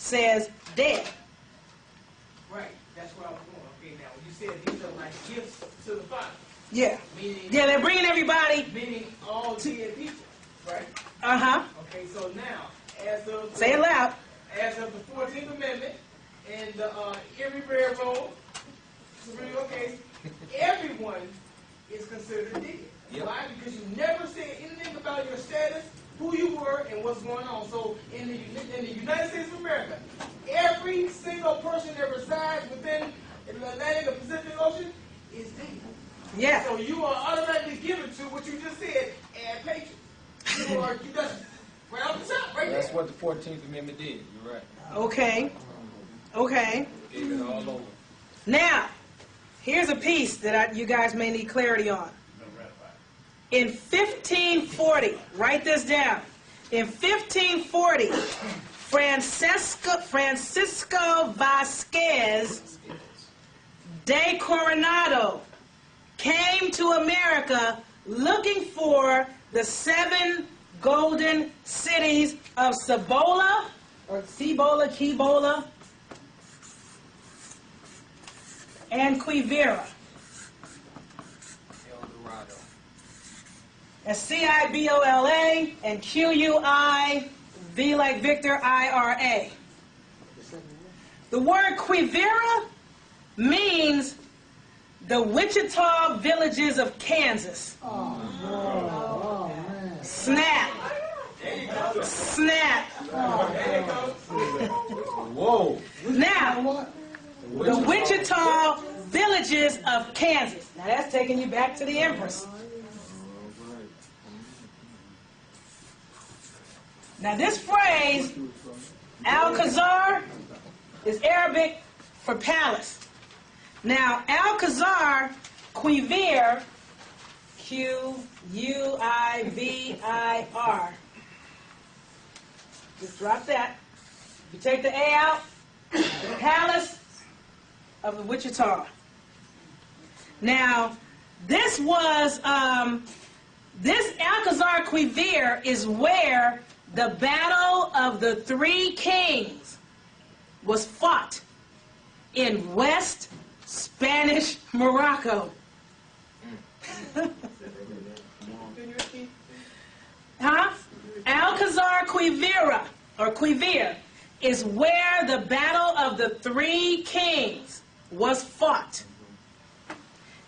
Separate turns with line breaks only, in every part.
says dead.
Right, that's where I was going. Okay, now you said these are like gifts to the Father.
Yeah.
Meaning,
Yeah, they're bringing everybody.
Meaning all dead people, right?
Uh-huh.
Okay, so now, as of
Say it loud.
As of the 14th Amendment and the Erie Railroad Supreme Court case, everyone is considered dead. Yep. Why? Because you never said anything about your status, who you were, and what's going on. So in the United States of America, every single person that resides within the Atlantic or Pacific Ocean is dead.
Yeah.
So you are automatically given to what you just said, add patrons. You are, that's right off the top, right
That's
there.
what the 14th Amendment did. You're right.
Okay. Okay.
Gave it all over.
Now, here's a piece that you guys may need clarity on. In 1540, write this down. In 1540, Francisco Vasquez de Coronado came to America looking for the 7 golden cities of Cibola, or Cibola, Cibola, and Quivira. That's C-I-B-O-L-A and Q-U-I-V like Victor, I-R-A. The word Quivira means the Wichita villages of Kansas. Snap. Snap.
Whoa.
Now, the Wichita villages of Kansas. Now that's taking you back to the Empress. Now this phrase, Al-Khazar, is Arabic for palace. Now Al-Khazar, Quivir, Q-U-I-V-I-R. Just drop that. If you take the A out, the palace of the Wichita. Now, this was, this Al-Khazar Quivir is where the Battle of the Three Kings was fought in West Spanish Morocco. Huh? Al-Khazar Quivira, or Quivir, is where the Battle of the Three Kings was fought.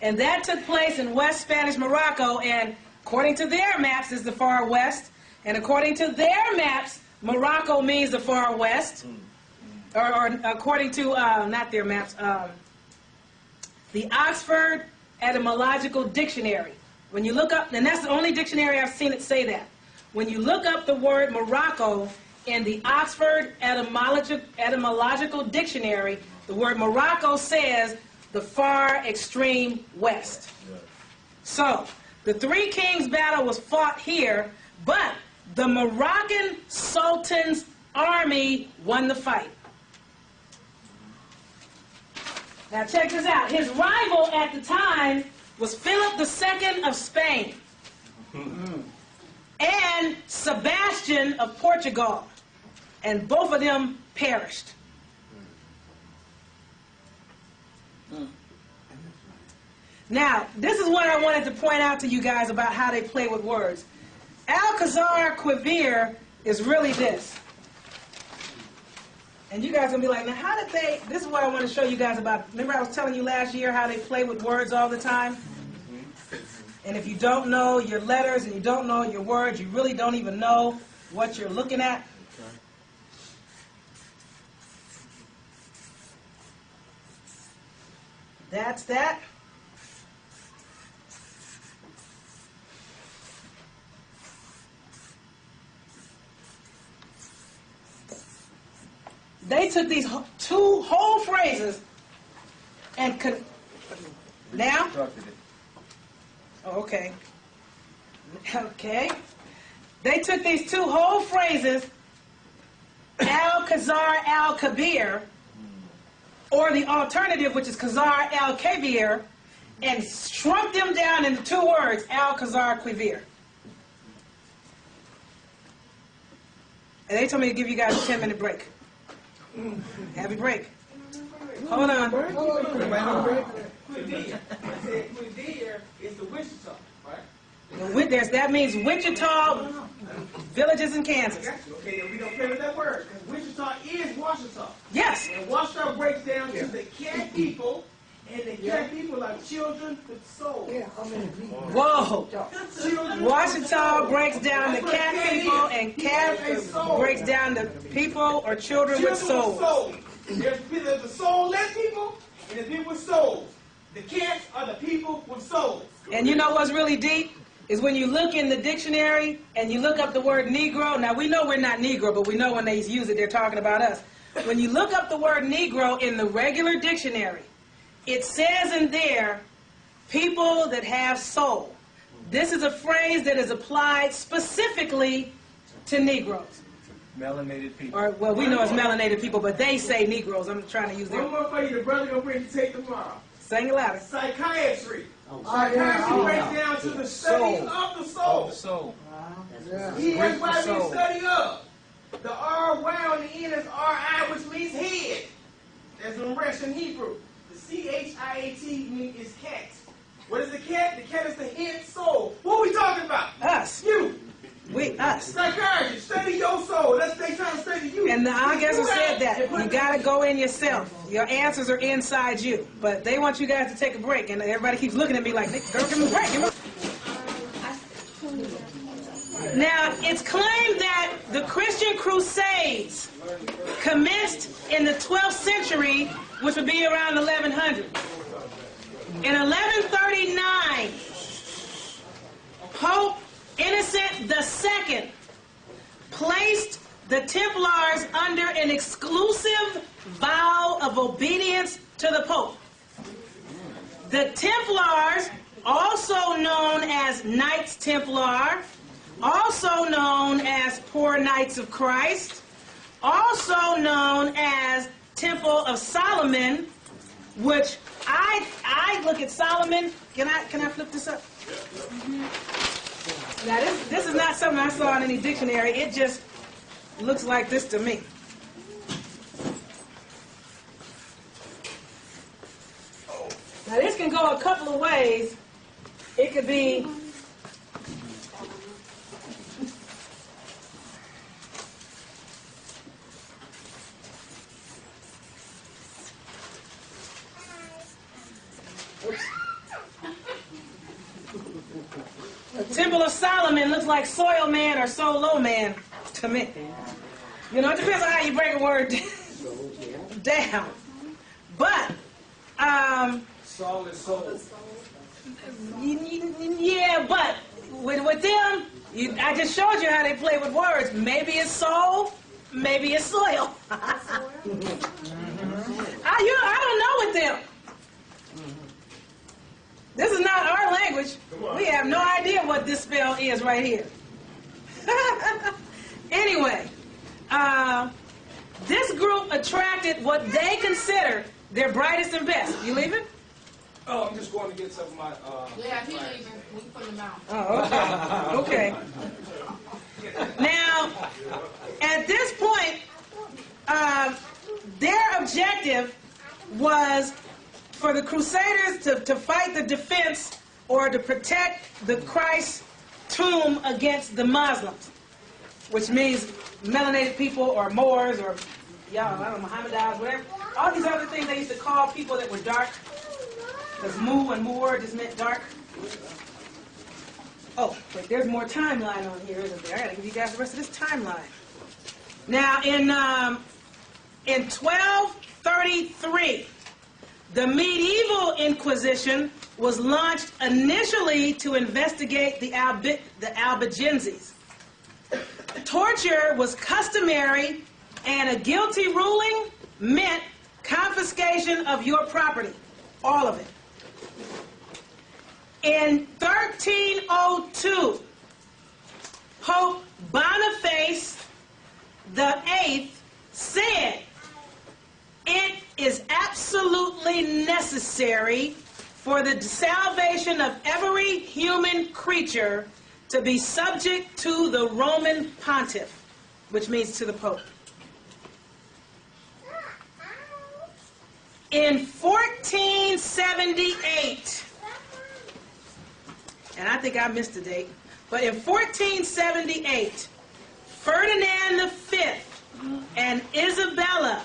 And that took place in West Spanish Morocco, and according to their maps is the far west, and according to their maps, Morocco means the far west, or according to, not their maps, the Oxford Etymological Dictionary. When you look up, and that's the only dictionary I've seen it say that. When you look up the word Morocco in the Oxford Etymological Dictionary, the word Morocco says the far extreme west. So, the Three Kings battle was fought here, but the Moroccan Sultan's army won the fight. Now check this out. His rival at the time was Philip II of Spain and Sebastian of Portugal, and both of them perished. Now, this is what I wanted to point out to you guys about how they play with words. Al-Khazar Quivir is really this. And you guys are going to be like, now how did they, this is what I want to show you guys about. Remember I was telling you last year how they play with words all the time? And if you don't know your letters and you don't know your words, you really don't even know what you're looking at. That's that. They took these two whole phrases and now? Oh, okay. Okay. They took these two whole phrases, Al-Khazar Al-Kabir, or the alternative, which is Khazar Al-Kabir, and shrunk them down into two words, Al-Khazar Quivir. And they told me to give you guys a 10-minute break. Have a break. Hold on.
Quivir. I said Quivir is the Wichita, right?
That means Wichita villages in Kansas.
Okay, then we don't play with that word. Because Wichita is Washita.
Yes.
And Washita breaks down to the cat people, and the cat people are children with souls.
Whoa.
Children
Washita breaks down the cat people, and cat breaks down the people or children with souls.
There's the soulless people, and the people with souls. The cats are the people with souls.
And you know what's really deep? Is when you look in the dictionary and you look up the word Negro. Now, we know we're not Negro, but we know when they use it, they're talking about us. When you look up the word Negro in the regular dictionary, it says in there, people that have soul. This is a phrase that is applied specifically to Negroes.
Melanated people.
Or, well, we know it's melanated people, but they say Negroes. I'm trying to use
One
their...
more for you, the brother gonna bring to take tomorrow.
Sing it louder.
Psychiatry. Psychiatry breaks down to the study of the soul.
The soul.
That's why we study of. The R-Y on the end is R-I, which means head. That's in Russian Hebrew. The C-H-I-A-T is cat. What is the cat? The cat is the head soul. What are we talking about?
Us.
You.
Us.
Psychiatry. Study your soul. They trying to study you.
And the guys who said that, you got to go in yourself. Your answers are inside you. But they want you guys to take a break. And everybody keeps looking at me like, girl, give me a break. Now, it's claimed that the Christian Crusades commenced in the 12th century, which would be around 1100. In 1139, Pope Innocent II placed the Templars under an exclusive vow of obedience to the Pope. The Templars, also known as Knights Templar, also known as Poor Knights of Christ, also known as Temple of Solomon, which I look at Solomon. Can I flip this up? Now this is not something I saw in any dictionary. It just looks like this to me. Now this can go a couple of ways. It could be the Temple of Solomon looks like soil man or solo man to me. You know, it depends on how you break a word down. But,
Soul is soul.
yeah, but with them, I just showed you how they play with words. Maybe it's soul, maybe it's soil. I don't know with them. This is not our language. We have no idea what this spell is right here. Anyway, this group attracted what they consider their brightest and best. You leaving?
Oh, I'm just going to get some of my...
Yeah, he's leaving. We put him out.
Oh, okay. Okay. Now, at this point, their objective was for the Crusaders to fight the defense or to protect the Christ tomb against the Muslims, which means melanated people or Moors or, I don't know, Mohammedans, whatever. All these other things they used to call people that were dark. Because Mu and Moor just meant dark. Oh, but there's more timeline on here, isn't there? I got to give you guys the rest of this timeline. Now, in 1233, the medieval Inquisition was launched initially to investigate the Albigenses. Torture was customary, and a guilty ruling meant confiscation of your property, all of it. In 1302, Pope Boniface VIII said, "It is absolutely necessary for the salvation of every human creature to be subject to the Roman Pontiff," which means to the Pope. In 1478, and I think I missed the date, but in 1478, Ferdinand V and Isabella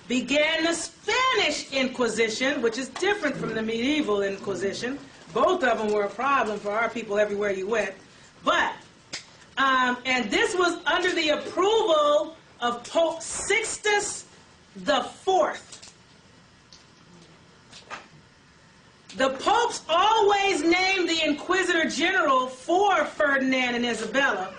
began the Spanish Inquisition, which is different from the medieval Inquisition. Both of them were a problem for our people everywhere you went. But, and this was under the approval of Pope Sixtus IV. The popes always named the Inquisitor General for Ferdinand and Isabella,